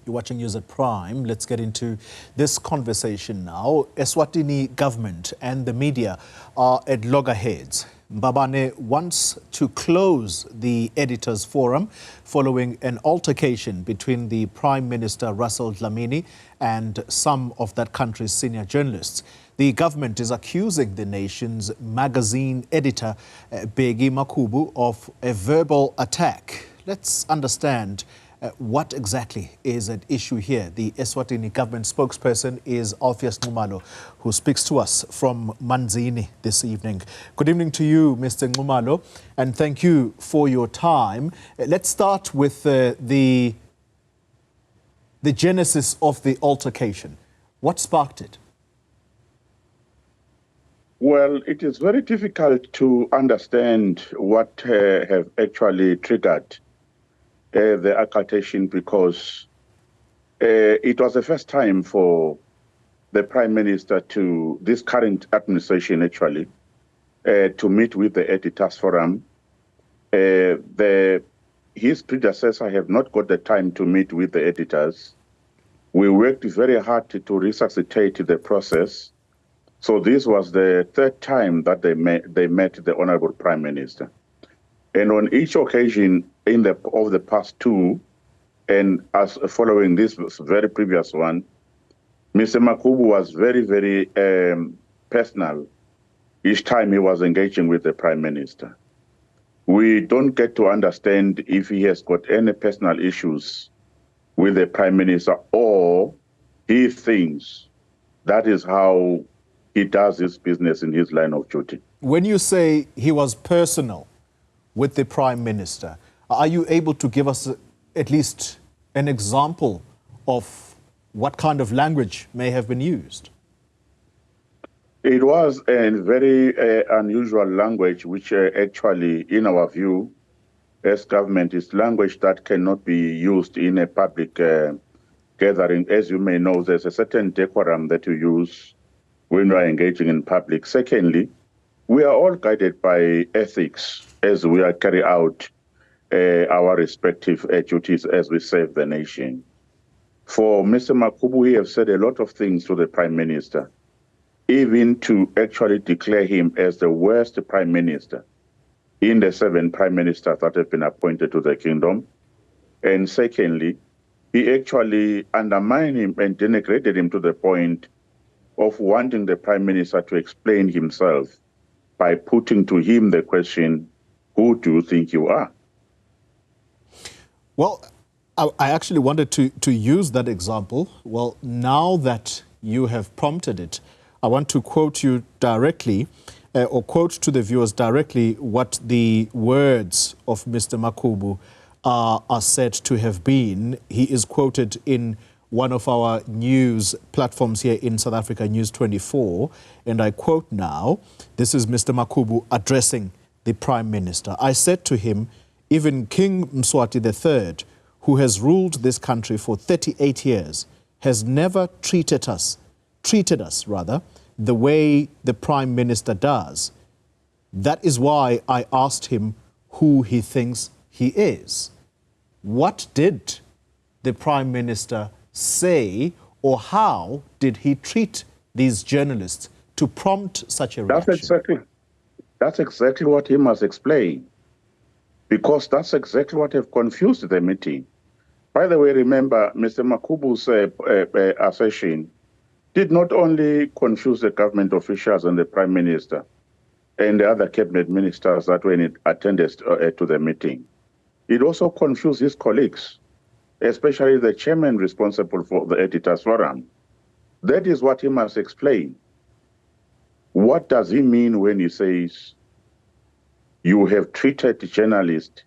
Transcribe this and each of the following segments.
You're watching News at Prime. Let's get into this conversation now. eSwatini government and the media are at loggerheads. Mbabane wants to close the editors' forum following an altercation between the Prime Minister Russell Dlamini and some of that country's senior journalists. The government is accusing the nation's magazine editor, Bheki Makhubu, of a verbal attack. Let's understand what exactly is at issue here. The eSwatini government spokesperson is Alpheous Nxumalo, who speaks to us from Manzini this evening. Good evening to you, Mr. Nxumalo, and thank you for your time. Let's start with the genesis of the altercation. What sparked it? Well, it is very difficult to understand what have actually triggered the altercation, because it was the first time for the Prime Minister to, this current administration actually, to meet with the editors forum. His predecessor have not got the time to meet with the editors. We worked very hard to resuscitate the process. So this was the third time that they met the Honorable Prime Minister. And on each occasion of the past two, and as following this very previous one, Mr. Makhubu was very, very personal each time he was engaging with the Prime Minister. We don't get to understand if he has got any personal issues with the Prime Minister, or he thinks that is how he does his business in his line of duty. When you say he was personal with the Prime Minister, are you able to give us at least an example of what kind of language may have been used? It was a very unusual language, which actually, in our view, as government, is language that cannot be used in a public gathering. As you may know, there's a certain decorum that you use when you are engaging in public. Secondly, we are all guided by ethics as we are carry out our respective duties as we serve the nation. For Mr. Makhubu, we have said a lot of things to the Prime Minister, even to actually declare him as the worst Prime Minister in the 7 Prime Ministers that have been appointed to the kingdom. And secondly, he actually undermined him and denigrated him to the point of wanting the Prime Minister to explain himself by putting to him the question, who do you think you are? Well, I actually wanted to use that example. Well, now that you have prompted it, I want to quote you directly, or quote to the viewers directly what the words of Mr. Makhubu are said to have been. He is quoted in one of our news platforms here in South Africa, News 24, and I quote now, this is Mr. Makhubu addressing the Prime Minister. I said to him, even King Mswati III, who has ruled this country for 38 years, has never treated us the way the Prime Minister does. That is why I asked him who he thinks he is. What did the Prime Minister say, or how did he treat these journalists to prompt such a reaction? That's exactly what he must explain, because that's exactly what have confused the meeting. By the way, remember, Mr. Makhubu's assertion did not only confuse the government officials and the Prime Minister and the other cabinet ministers that were attended to the meeting. It also confused his colleagues, especially the chairman responsible for the editors forum. That is what he must explain. What does he mean when he says, you have treated journalists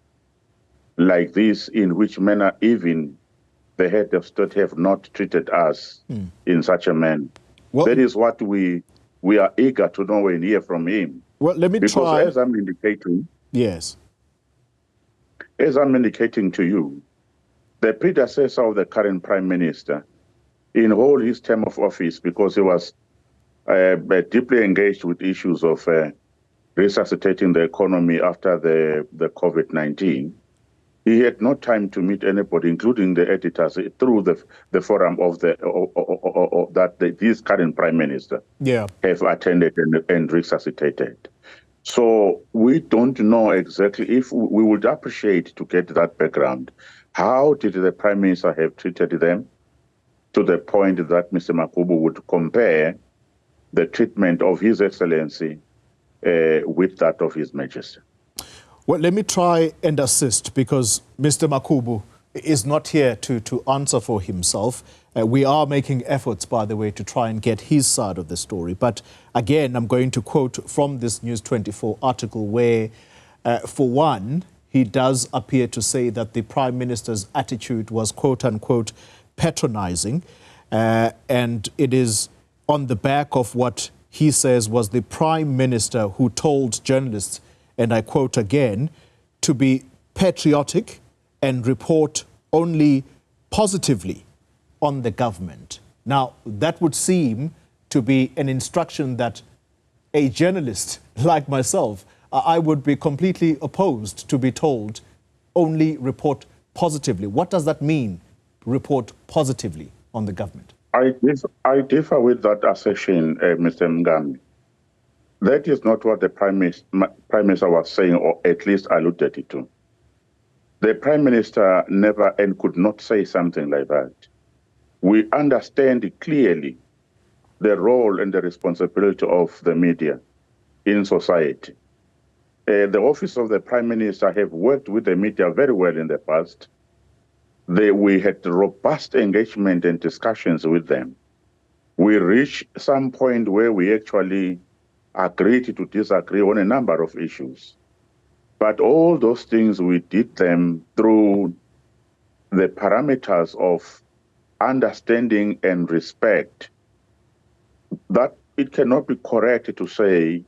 like this, in which manner even the head of state have not treated us in such a manner? Well, that is what we are eager to know and hear from him. Well, let me try. Because as I'm indicating, yes, as I'm indicating to you, the predecessor of the current Prime Minister, in all his term of office, because he was deeply engaged with issues of resuscitating the economy after the COVID-19, He had no time to meet anybody, including the editors, through the forum of this current Prime Minister have attended and resuscitated. So we don't know exactly. If we would appreciate to get that background. How did the Prime Minister have treated them to the point that Mr. Makhubu would compare the treatment of His Excellency with that of His Majesty? Well, let me try and assist, because Mr. Makhubu is not here to answer for himself. We are making efforts, by the way, to try and get his side of the story. But again, I'm going to quote from this News 24 article where, for one, he does appear to say that the Prime Minister's attitude was, quote unquote, patronizing. And it is on the back of what he says was the Prime Minister who told journalists, and I quote again, to be patriotic and report only positively on the government. Now, that would seem to be an instruction that a journalist like myself, I would be completely opposed to be told only report positively. What does that mean, report positively on the government? I differ with that assertion, Mr. Mngami. That is not what the Prime Minister was saying, or at least alluded it to. The Prime Minister never and could not say something like that. We understand clearly the role and the responsibility of the media in society. The office of the Prime Minister have worked with the media very well in the past. We had robust engagement and discussions with them. We reached some point where we actually agreed to disagree on a number of issues. But all those things, we did them through the parameters of understanding and respect. That it cannot be correct to say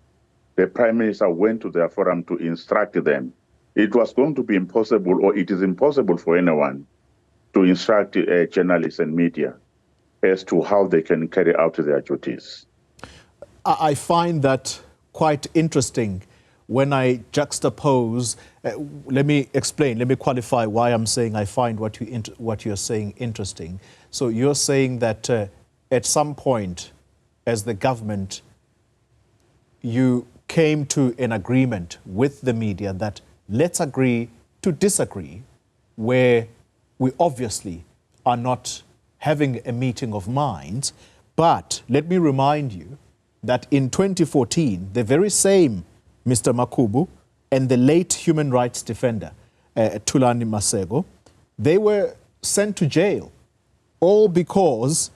the Prime Minister went to their forum to instruct them. It was going to be impossible, or it is impossible for anyone to instruct journalists and media as to how they can carry out their duties. I find that quite interesting when I juxtapose. Let me explain, let me qualify why I'm saying I find what you're saying interesting. So you're saying that at some point, as the government, you came to an agreement with the media that let's agree to disagree, where we obviously are not having a meeting of minds. But let me remind you that in 2014, the very same Mr. Makhubu and the late human rights defender, Thulani Masego, they were sent to jail, all because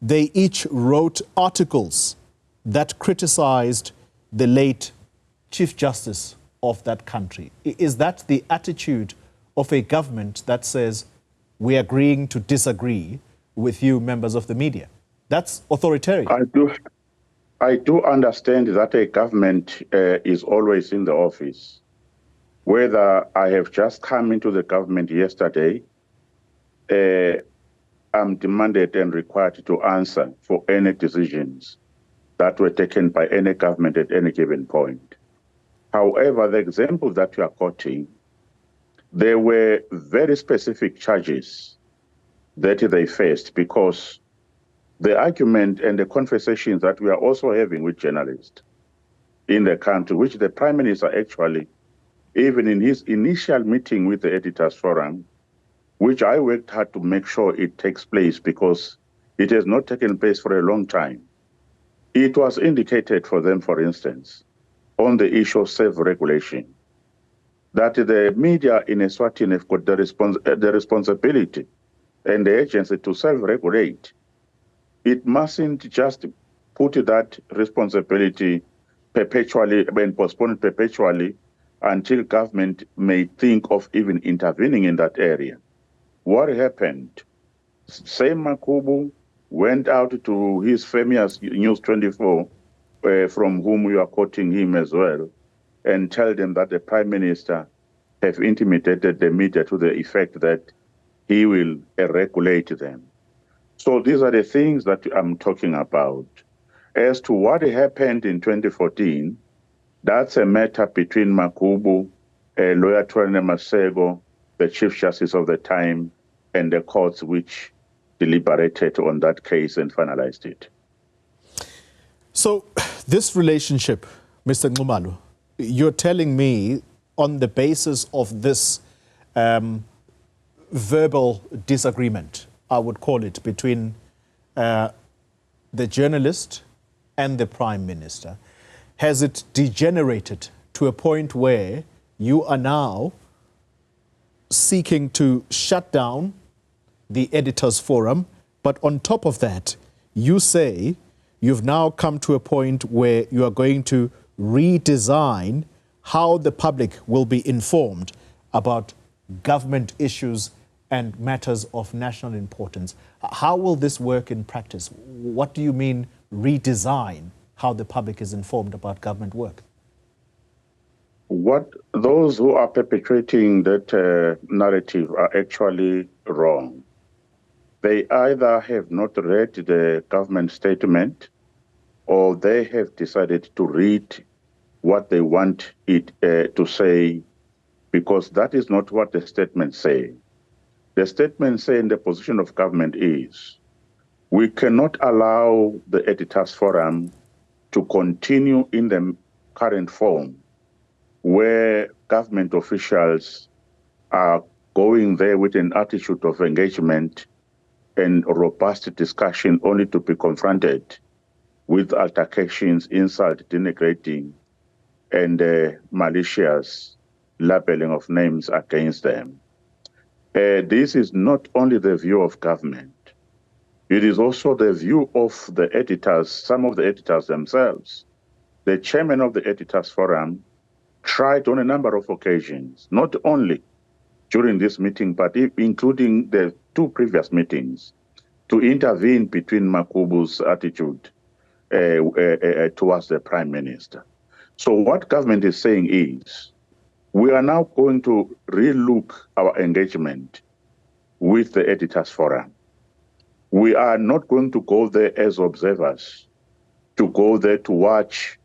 they each wrote articles that criticized the late Chief Justice of that country. Is that the attitude of a government that says, we're agreeing to disagree with you, members of the media? That's authoritarian. I do understand that a government is always in the office. Whether I have just come into the government yesterday, I'm demanded and required to answer for any decisions that were taken by any government at any given point. However, the example that you are quoting, there were very specific charges that they faced, because the argument and the conversations that we are also having with journalists in the country, which the Prime Minister actually, even in his initial meeting with the Editors Forum, which I worked hard to make sure it takes place because it has not taken place for a long time. It was indicated for them, for instance, on the issue of self-regulation, that the media in eSwatini have got the responsibility and the agency to self-regulate. It mustn't just put that responsibility perpetually and postpone it perpetually until government may think of even intervening in that area. What happened? Same Makhubu went out to his famous News 24, from whom we are quoting him as well, and tell them that the Prime Minister have intimidated the media to the effect that he will regulate them. So these are the things that I'm talking about. As to what happened in 2014, that's a matter between Makhubu, lawyer Thulani Masego, the Chief Justice of the time, and the courts which deliberated on that case and finalized it. So this relationship, Mr. Nxumalo, you're telling me on the basis of this verbal disagreement, I would call it, between the journalist and the Prime Minister, has it degenerated to a point where you are now seeking to shut down the editors' forum, but on top of that, you say you've now come to a point where you are going to redesign how the public will be informed about government issues and matters of national importance. How will this work in practice? What do you mean redesign how the public is informed about government work? What those who are perpetrating that narrative are actually wrong. They either have not read the government statement, or they have decided to read what they want it to say, because that is not what the statement say. The statement saying the position of government is, we cannot allow the editors' forum to continue in the current form, where government officials are going there with an attitude of engagement and robust discussion, only to be confronted with altercations, insult, denigrating, and malicious labeling of names against them. This is not only the view of government, it is also the view of the editors, some of the editors themselves. The chairman of the Editors Forum tried on a number of occasions, not only during this meeting, but including the two previous meetings, to intervene between Makhubu's attitude towards the Prime Minister. So what government is saying is, we are now going to relook our engagement with the Editors Forum. We are not going to go there as observers, to go there to watch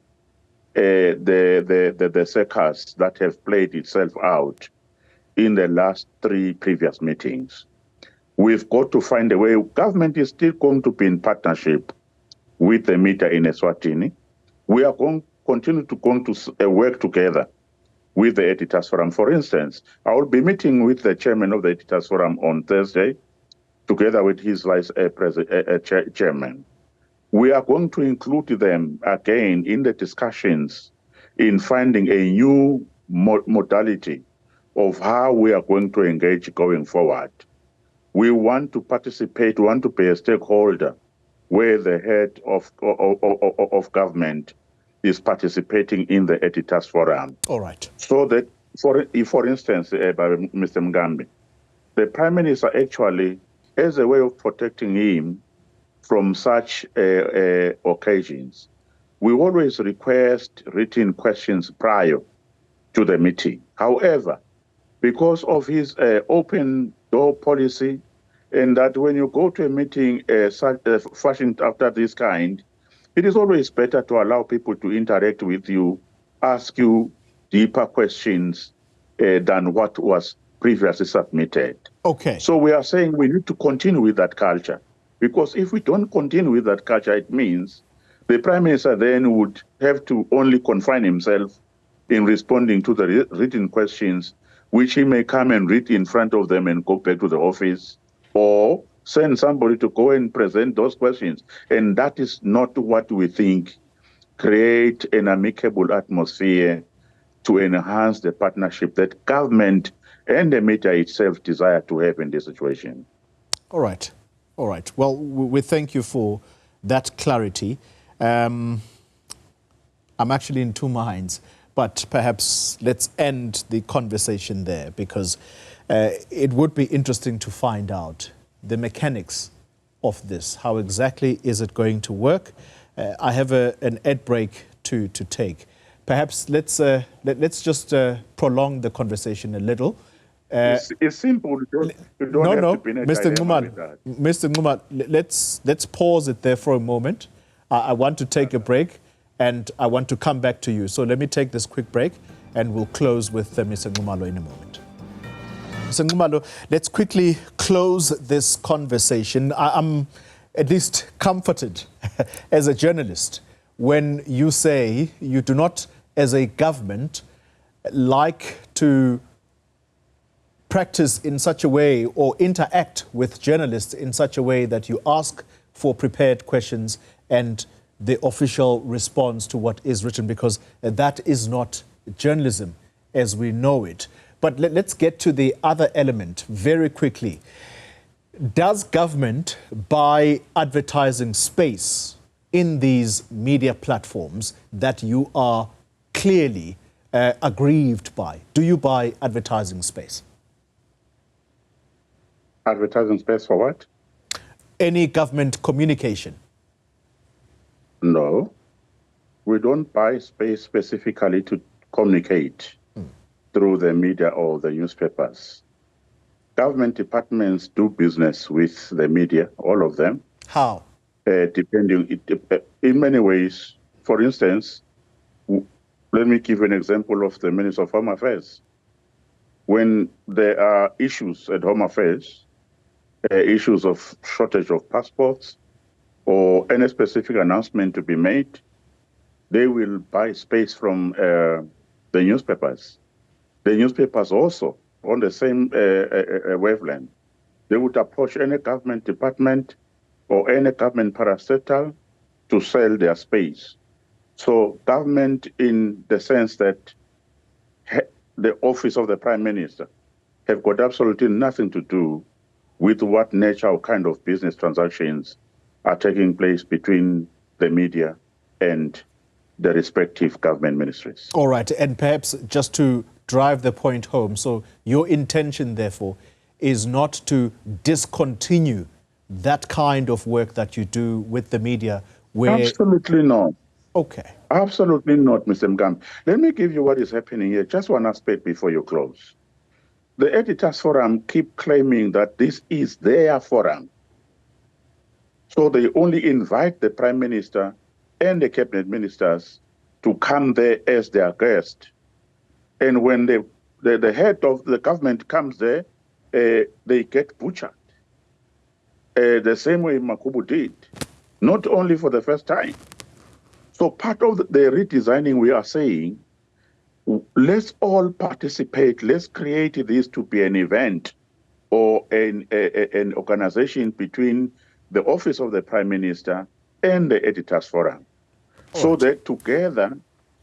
the circus that have played itself out in the last three previous meetings. We've got to find a way. Government is still going to be in partnership with the media in eSwatini. We are going to continue to work together with the Editors Forum. For instance, I will be meeting with the chairman of the Editors Forum on Thursday, together with his vice chairman. We are going to include them again in the discussions in finding a new modality of how we are going to engage going forward. We want to participate, we want to be a stakeholder where the head of government is participating in the Editors Forum. All right. So that, for instance, Mr. Mugambi, the Prime Minister actually, as a way of protecting him from such occasions, we always request written questions prior to the meeting. However, because of his open door policy, and that when you go to a meeting fashioned after this kind, it is always better to allow people to interact with you, ask you deeper questions than what was previously submitted. Okay. So we are saying we need to continue with that culture, because if we don't continue with that culture, it means the Prime Minister then would have to only confine himself in responding to the written questions, which he may come and read in front of them and go back to the office, or send somebody to go and present those questions. And that is not what we think create an amicable atmosphere to enhance the partnership that government and the media itself desire to have in this situation. All right. All right. Well, we thank you for that clarity. I'm actually in two minds, but perhaps let's end the conversation there, because it would be interesting to find out the mechanics of this. How exactly is it going to work? I have an ad break to take. Perhaps let's just prolong the conversation a little. It's simple. You don't have to be Mr. Nxumalo, let's pause it there for a moment. I want to take a break, and I want to come back to you. So let me take this quick break, and we'll close with Mr. Nxumalo in a moment. Mr. Nxumalo, let's quickly close this conversation. I'm at least comforted as a journalist when you say you do not, as a government, like to practice in such a way or interact with journalists in such a way that you ask for prepared questions and the official response to what is written, because that is not journalism as we know it. But let's get to the other element very quickly. Does government buy advertising space in these media platforms that you are clearly aggrieved by? Do you buy advertising space? Advertising space for what? Any government communication? No. We don't buy space specifically to communicate through the media or the newspapers. Government departments do business with the media, all of them. How? Depending, in many ways. For instance, let me give an example of the Minister of Home Affairs. When there are issues at Home Affairs, issues of shortage of passports or any specific announcement to be made, they will buy space from the newspapers. The newspapers also, on the same wavelength, they would approach any government department or any government parastatal to sell their space. So government, in the sense that the office of the Prime Minister have got absolutely nothing to do with what nature or kind of business transactions are taking place between the media and the respective government ministries. All right, and perhaps just to drive the point home, so your intention, therefore, is not to discontinue that kind of work that you do with the media where... Absolutely not. Okay. Absolutely not, Mr. Mgam. Let me give you what is happening here. Just one aspect before you close. The Editors Forum keep claiming that this is their forum. So they only invite the Prime Minister and the cabinet ministers to come there as their guest. And when the head of the government comes there, they get butchered. The same way Makhubu did, not only for the first time. So part of the redesigning, we are saying, let's all participate. Let's create this to be an event or an organization between the office of the Prime Minister and the Editors Forum, so that together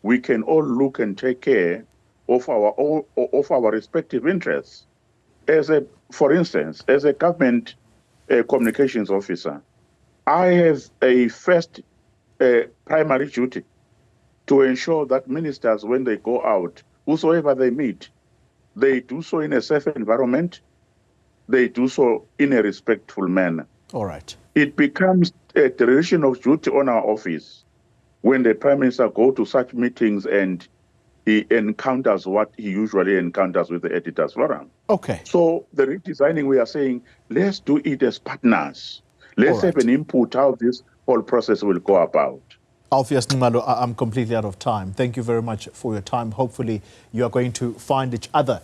we can all look and take care of our respective interests. For instance, as a government communications officer, I have a first primary duty to ensure that ministers, when they go out, whosoever they meet, they do so in a safe environment, they do so in a respectful manner. All right. It becomes a dereliction of duty on our office when the Prime Minister goes to such meetings and he encounters what he usually encounters with the Editors Forum. Okay. So the redesigning, we are saying, let's do it as partners. Let's have an input how this whole process will go about. Alpheous Nxumalo, I'm completely out of time. Thank you very much for your time. Hopefully you are going to find each other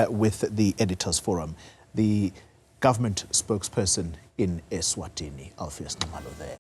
with the Editors Forum. The government spokesperson in eSwatini, Alpheous Nxumalo there.